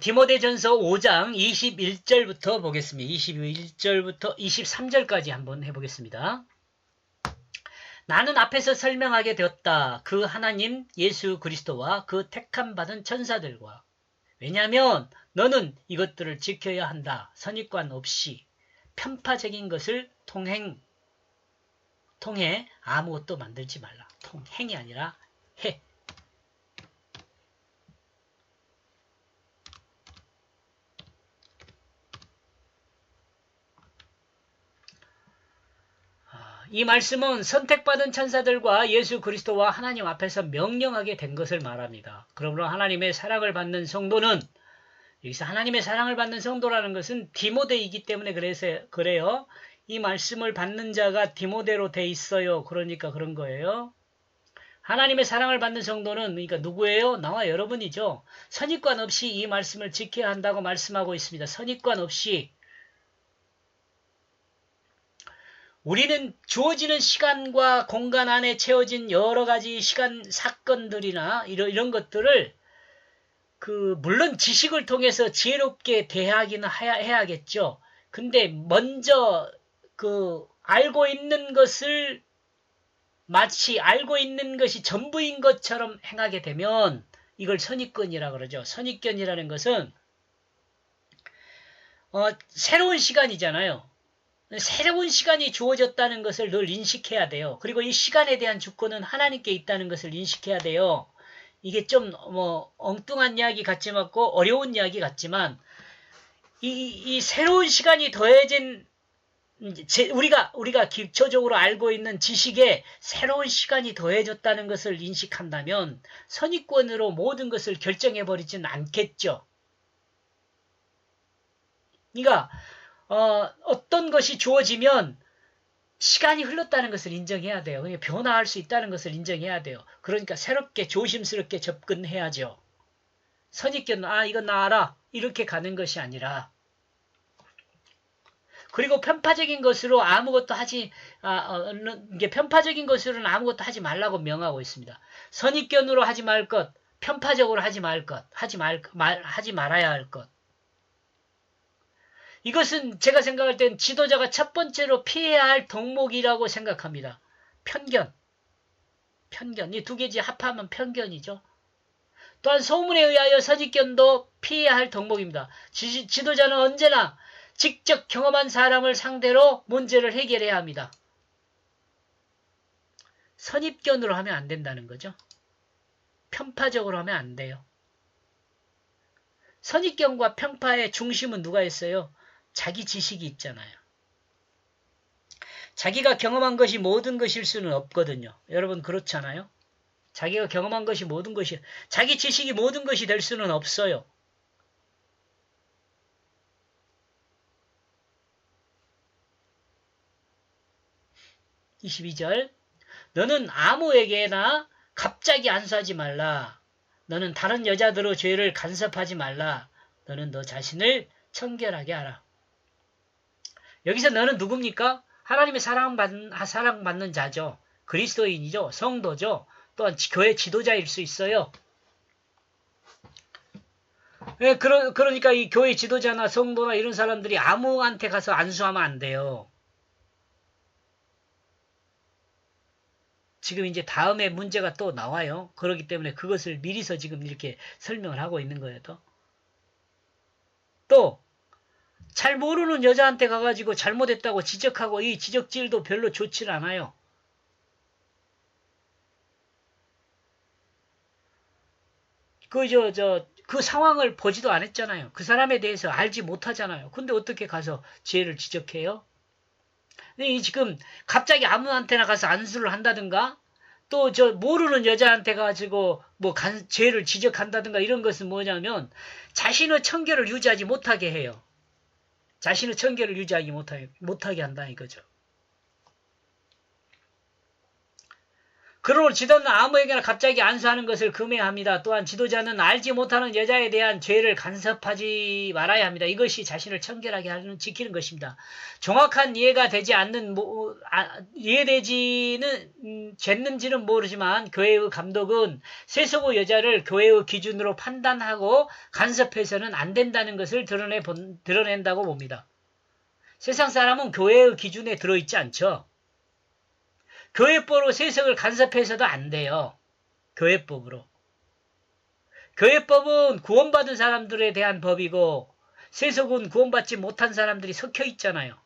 디모데전서 5장 21절부터 보겠습니다. 21절부터 23절까지 한번 해보겠습니다. 나는 앞에서 설명하게 되었다. 그 하나님 예수 그리스도와 그 택함 받은 천사들과. 왜냐하면 너는 이것들을 지켜야 한다. 선입관 없이 편파적인 것을 통해 아무것도 만들지 말라. 행이 아니라 해. 이 말씀은 선택받은 천사들과 예수 그리스도와 하나님 앞에서 명령하게 된 것을 말합니다. 그러므로 하나님의 사랑을 받는 성도는, 여기서 하나님의 사랑을 받는 성도라는 것은 디모데이기 때문에 그래요. 이 말씀을 받는 자가 디모데로 돼 있어요. 그러니까 그런 거예요. 하나님의 사랑을 받는 성도는 그러니까 누구예요? 나와 여러분이죠. 선입관 없이 이 말씀을 지켜야 한다고 말씀하고 있습니다. 선입관 없이. 우리는 주어지는 시간과 공간 안에 채워진 여러 가지 사건들이나 이런 것들을 물론 지식을 통해서 지혜롭게 대하기는 해야겠죠. 근데 먼저 알고 있는 것을 마치 알고 있는 것이 전부인 것처럼 행하게 되면 이걸 선입견이라 그러죠. 선입견이라는 것은 새로운 시간이잖아요. 새로운 시간이 주어졌다는 것을 늘 인식해야 돼요. 그리고 이 시간에 대한 주권은 하나님께 있다는 것을 인식해야 돼요. 이게 좀 엉뚱한 이야기 같지 않고 어려운 이야기 같지만 이 새로운 시간이 더해진 우리가 기초적으로 알고 있는 지식에 새로운 시간이 더해졌다는 것을 인식한다면 선입견으로 모든 것을 결정해버리지는 않겠죠. 그러니까 어떤 것이 주어지면 시간이 흘렀다는 것을 인정해야 돼요. 그러니까 변화할 수 있다는 것을 인정해야 돼요. 그러니까 새롭게 조심스럽게 접근해야죠. 선입견, 이건 나 알아. 이렇게 가는 것이 아니라. 그리고 편파적인 것으로 아무것도 이게 편파적인 것으로는 아무것도 하지 말라고 명하고 있습니다. 선입견으로 하지 말 것, 편파적으로 하지 말 것, 하지 말아야 할 것. 이것은 제가 생각할 땐 지도자가 첫 번째로 피해야 할 덕목이라고 생각합니다. 편견. 이 두 개지 합하면 편견이죠. 또한 소문에 의하여 선입견도 피해야 할 덕목입니다. 지도자는 언제나 직접 경험한 사람을 상대로 문제를 해결해야 합니다. 선입견으로 하면 안 된다는 거죠. 편파적으로 하면 안 돼요. 선입견과 편파의 중심은 누가 있어요? 자기 지식이 있잖아요. 자기가 경험한 것이 모든 것일 수는 없거든요. 여러분 그렇잖아요? 자기가 경험한 것이 모든 것이, 자기 지식이 모든 것이 될 수는 없어요. (22절) 너는 아무에게나 갑자기 안수하지 말라. 너는 다른 여자들의 죄를 간섭하지 말라. 너는 너 자신을 청결하게 하라. 여기서 너는 누굽니까? 하나님의 사랑받는 자죠. 그리스도인이죠. 성도죠. 또한 교회 지도자일 수 있어요. 그러니까 이 교회 지도자나 성도나 이런 사람들이 아무한테 가서 안수하면 안 돼요. 지금 이제 다음에 문제가 또 나와요. 그렇기 때문에 그것을 미리서 지금 이렇게 설명을 하고 있는 거예요. 또 잘 모르는 여자한테 가가지고 잘못했다고 지적하고 이 지적질도 별로 좋질 않아요. 그 상황을 보지도 않았잖아요. 그 사람에 대해서 알지 못하잖아요. 근데 어떻게 가서 죄를 지적해요? 근데 지금 갑자기 아무한테나 가서 안수를 한다든가 또 모르는 여자한테 가지고 죄를 지적한다든가 이런 것은 뭐냐면 자신의 청결을 유지하지 못하게 해요. 자신의 청결을 유지하지 못하게 한다 이거죠. 그러므로 지도는 아무에게나 갑자기 안수하는 것을 금해합니다. 또한 지도자는 알지 못하는 여자에 대한 죄를 간섭하지 말아야 합니다. 이것이 자신을 청결하게 하는 지키는 것입니다. 정확한 이해가 되지 않는 이해되지는 됐는지는 모르지만 교회의 감독은 세속의 여자를 교회의 기준으로 판단하고 간섭해서는 안 된다는 것을 드러낸다고 봅니다. 세상 사람은 교회의 기준에 들어있지 않죠. 교회법으로 세속을 간섭해서도 안 돼요. 교회법으로. 교회법은 구원받은 사람들에 대한 법이고 세속은 구원받지 못한 사람들이 섞여 있잖아요.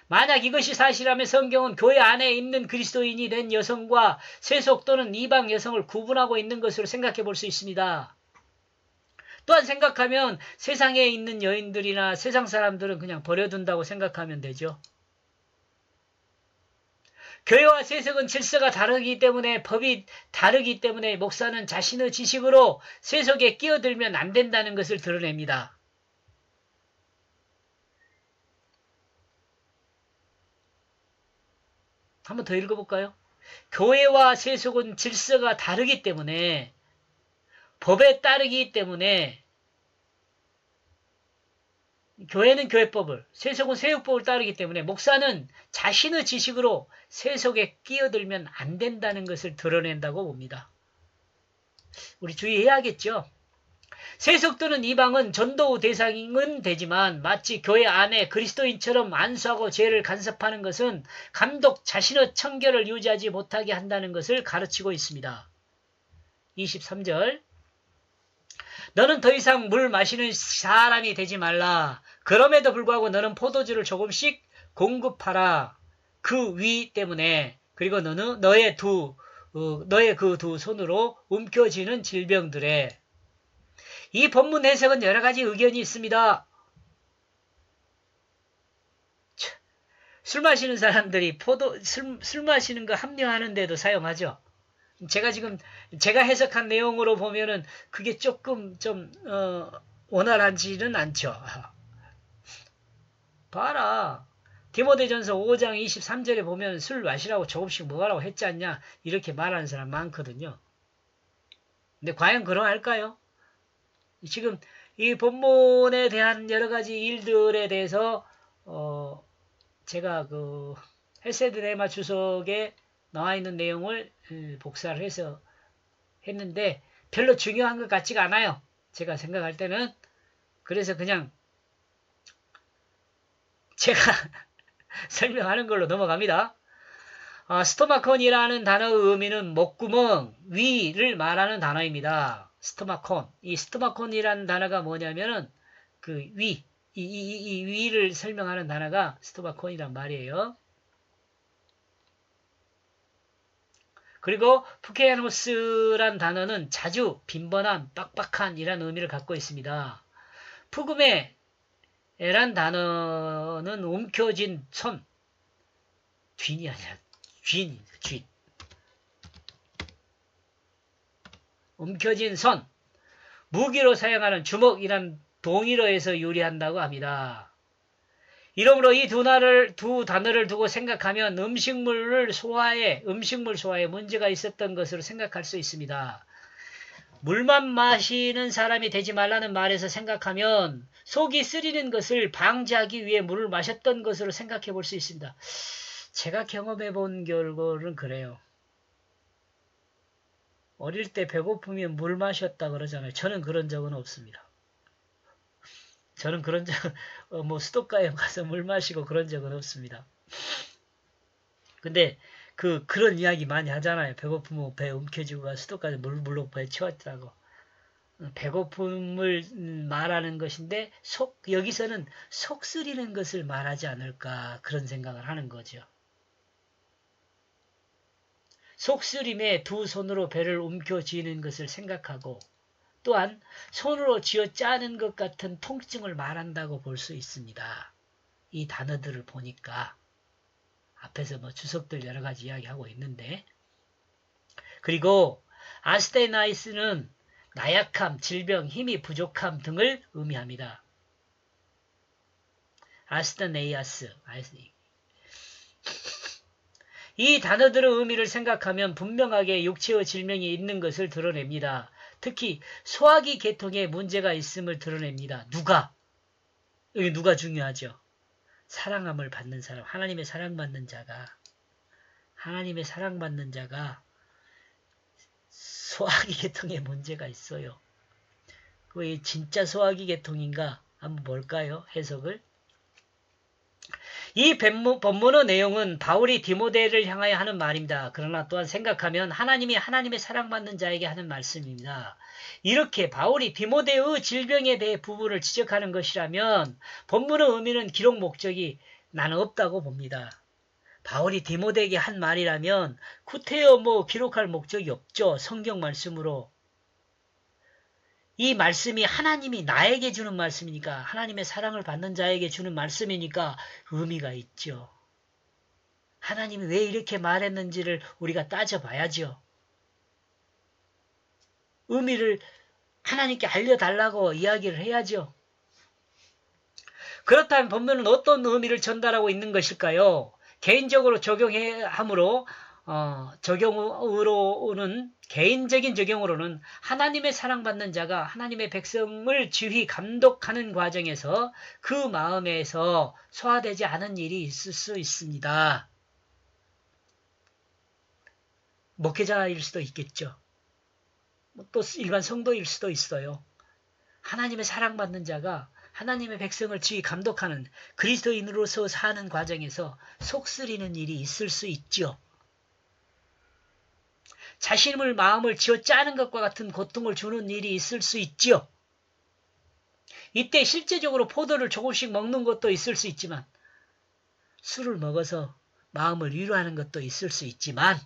만약 이것이 사실이라면 성경은 교회 안에 있는 그리스도인이 된 여성과 세속 또는 이방 여성을 구분하고 있는 것으로 생각해 볼 수 있습니다. 또한 생각하면 세상에 있는 여인들이나 세상 사람들은 그냥 버려둔다고 생각하면 되죠. 교회와 세속은 질서가 다르기 때문에 법이 다르기 때문에 목사는 자신의 지식으로 세속에 끼어들면 안 된다는 것을 드러냅니다. 한번 더 읽어볼까요? 교회와 세속은 질서가 다르기 때문에 법에 따르기 때문에 교회는 교회법을, 세속은 세속법을 따르기 때문에 목사는 자신의 지식으로 세속에 끼어들면 안 된다는 것을 드러낸다고 봅니다. 우리 주의해야겠죠. 세속 또는 이방은 전도 대상은 되지만 마치 교회 안에 그리스도인처럼 안수하고 죄를 간섭하는 것은 감독 자신의 청결을 유지하지 못하게 한다는 것을 가르치고 있습니다. 23절 너는 더 이상 물 마시는 사람이 되지 말라. 그럼에도 불구하고 너는 포도주를 조금씩 공급하라. 그 위 때문에 그리고 너는 너의 그 두 손으로 움켜쥐는 질병들에 이 본문 해석은 여러 가지 의견이 있습니다. 술 마시는 사람들이 술 마시는 거 합리화하는데도 사용하죠. 제가 해석한 내용으로 보면은 그게 조금 좀 원활하지는 않죠. 봐라. 디모데전서 5장 23절에 보면 술 마시라고 조금씩 먹으라고 했지 않냐 이렇게 말하는 사람 많거든요. 근데 과연 그러할까요? 지금 이 본문에 대한 여러 가지 일들에 대해서 제가 그 헬세드 네마 주석에 나와 있는 내용을 복사를 해서 했는데 별로 중요한 것 같지가 않아요. 제가 생각할 때는. 그래서 그냥 제가 설명하는 걸로 넘어갑니다. 스토마콘이라는 단어의 의미는 목구멍, 위를 말하는 단어입니다. 스토마콘. 이 스토마콘이라는 단어가 뭐냐면은 그 위, 이 위를 설명하는 단어가 스토마콘이란 말이에요. 그리고 푸케아노스란 단어는 자주, 빈번한, 빡빡한 이란 의미를 갖고 있습니다. 푸그메란 단어는 움켜진 손, 쥔이 아니라 쥔. 움켜진 손, 무기로 사용하는 주먹이란 동일어에서 유래한다고 합니다. 이러므로 이 두 단어를 두고 생각하면 음식물 소화에 문제가 있었던 것으로 생각할 수 있습니다. 물만 마시는 사람이 되지 말라는 말에서 생각하면 속이 쓰리는 것을 방지하기 위해 물을 마셨던 것으로 생각해 볼 수 있습니다. 제가 경험해 본 결과는 그래요. 어릴 때 배고프면 물 마셨다 그러잖아요. 저는 그런 적은 없습니다. 저는 그런 적, 수도가에 가서 물 마시고 그런 적은 없습니다. 근데, 그런 이야기 많이 하잖아요. 배고프면 배 움켜쥐고 수도가에 물로 배 채웠다고. 배고픔을 말하는 것인데, 여기서는 속 쓰리는 것을 말하지 않을까, 그런 생각을 하는 거죠. 속쓰림에 두 손으로 배를 움켜쥐는 것을 생각하고, 또한 손으로 쥐어 짜는 것 같은 통증을 말한다고 볼 수 있습니다. 이 단어들을 보니까 앞에서 주석들 여러 가지 이야기하고 있는데 그리고 아스테나이스는 나약함, 질병, 힘이 부족함 등을 의미합니다. 아스테네이아스 이 단어들의 의미를 생각하면 분명하게 육체의 질병이 있는 것을 드러냅니다. 특히 소화기 계통에 문제가 있음을 드러냅니다. 누가? 여기 누가 중요하죠? 사랑함을 받는 사람, 하나님의 사랑받는 자가 소화기 계통에 문제가 있어요. 그 진짜 소화기 계통인가? 한번 볼까요? 해석을. 이 본문의 내용은 바울이 디모데를 향하여 하는 말입니다. 그러나 또한 생각하면 하나님이 하나님의 사랑받는 자에게 하는 말씀입니다. 이렇게 바울이 디모데의 질병에 대해 부분을 지적하는 것이라면 본문의 의미는 기록 목적이 나는 없다고 봅니다. 바울이 디모데에게 한 말이라면 구태여 기록할 목적이 없죠. 성경 말씀으로. 이 말씀이 하나님이 나에게 주는 말씀이니까, 하나님의 사랑을 받는 자에게 주는 말씀이니까 의미가 있죠. 하나님이 왜 이렇게 말했는지를 우리가 따져봐야죠. 의미를 하나님께 알려달라고 이야기를 해야죠. 그렇다면 본문은 어떤 의미를 전달하고 있는 것일까요? 개인적으로 개인적인 적용으로는 하나님의 사랑받는 자가 하나님의 백성을 지휘 감독하는 과정에서 그 마음에서 소화되지 않은 일이 있을 수 있습니다. 목회자일 수도 있겠죠. 또 일반 성도일 수도 있어요. 하나님의 사랑받는 자가 하나님의 백성을 지휘 감독하는 그리스도인으로서 사는 과정에서 속쓰리는 일이 있을 수 있죠. 자신의 마음을 쥐어짜는 것과 같은 고통을 주는 일이 있을 수 있지요. 이때 실제적으로 포도를 조금씩 먹는 것도 있을 수 있지만 술을 먹어서 마음을 위로하는 것도 있을 수 있지만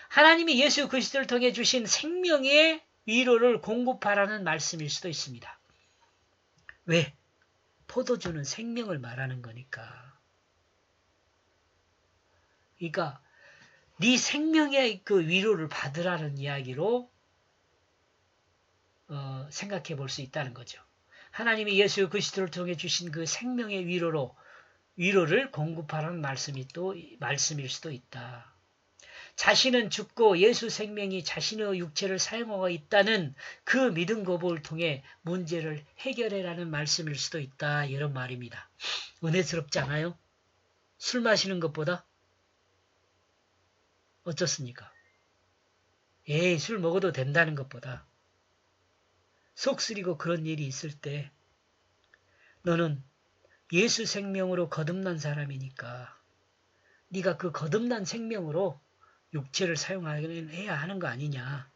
하나님이 예수 그리스도를 통해 주신 생명의 위로를 공급하라는 말씀일 수도 있습니다. 왜? 포도주는 생명을 말하는 거니까. 그러니까 네 생명의 그 위로를 받으라는 이야기로 생각해 볼 수 있다는 거죠. 하나님이 예수 그리스도를 통해 주신 그 생명의 위로를 공급하라는 말씀일 수도 있다. 자신은 죽고 예수 생명이 자신의 육체를 사용하고 있다는 그 믿음 고백을 통해 문제를 해결해라는 말씀일 수도 있다. 이런 말입니다. 은혜스럽지 않아요? 술 마시는 것보다? 어떻습니까? 술 먹어도 된다는 것보다 속 쓰리고 그런 일이 있을 때 너는 예수 생명으로 거듭난 사람이니까 네가 그 거듭난 생명으로 육체를 사용해야 하는 거 아니냐.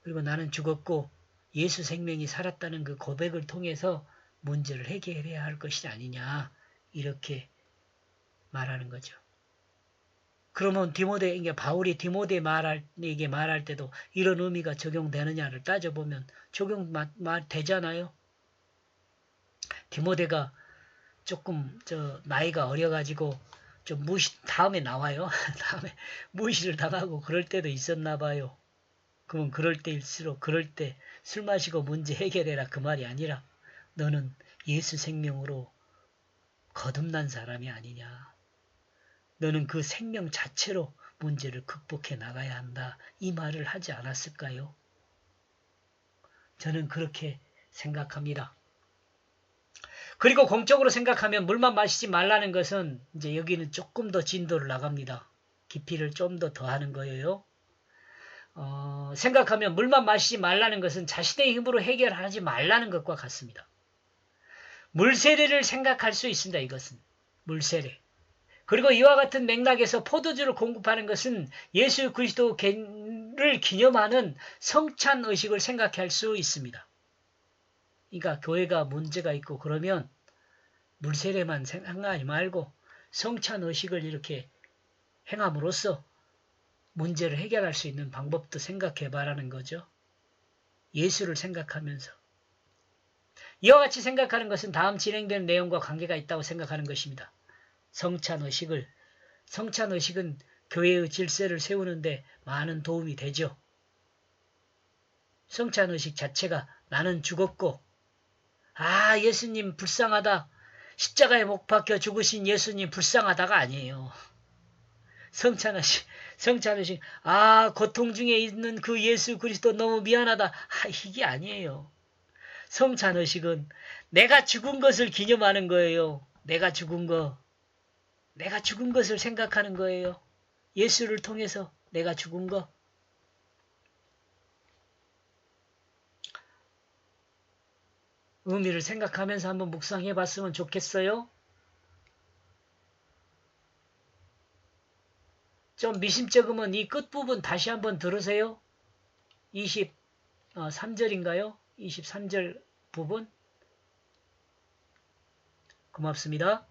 그리고 나는 죽었고 예수 생명이 살았다는 그 고백을 통해서 문제를 해결해야 할 것이 아니냐. 이렇게 말하는 거죠. 그러면 바울이 디모데에게 말할 때도 이런 의미가 적용되느냐를 따져보면 되잖아요. 디모데가 조금 나이가 어려가지고 좀 다음에 나와요. 다음에 무시를 당하고 그럴 때도 있었나 봐요. 그러면 그럴 때 술 마시고 문제 해결해라 그 말이 아니라 너는 예수 생명으로 거듭난 사람이 아니냐. 너는 그 생명 자체로 문제를 극복해 나가야 한다. 이 말을 하지 않았을까요? 저는 그렇게 생각합니다. 그리고 공적으로 생각하면 물만 마시지 말라는 것은 이제 여기는 조금 더 진도를 나갑니다. 깊이를 좀 더 더하는 거예요. 생각하면 물만 마시지 말라는 것은 자신의 힘으로 해결하지 말라는 것과 같습니다. 물세례를 생각할 수 있습니다. 이것은 물세례. 그리고 이와 같은 맥락에서 포도주를 공급하는 것은 예수 그리스도를 기념하는 성찬 의식을 생각할 수 있습니다. 그러니까 교회가 문제가 있고 그러면 물세례만 생각하지 말고 성찬 의식을 이렇게 행함으로써 문제를 해결할 수 있는 방법도 생각해 봐라는 거죠. 예수를 생각하면서. 이와 같이 생각하는 것은 다음 진행되는 내용과 관계가 있다고 생각하는 것입니다. 성찬 의식은 교회의 질서를 세우는데 많은 도움이 되죠. 성찬 의식 자체가 나는 죽었고 예수님 불쌍하다. 십자가에 못 박혀 죽으신 예수님 불쌍하다가 아니에요. 성찬하시, 아, 고통 중에 있는 그 예수 그리스도 너무 미안하다. 아, 이게 아니에요. 성찬의식은 내가 죽은 것을 기념하는 거예요. 내가 죽은 거. 내가 죽은 것을 생각하는 거예요. 예수를 통해서 내가 죽은 거. 의미를 생각하면서 한번 묵상해 봤으면 좋겠어요. 좀 미심쩍으면 이 끝부분 다시 한번 들으세요. 23절인가요? 23절 부분. 고맙습니다.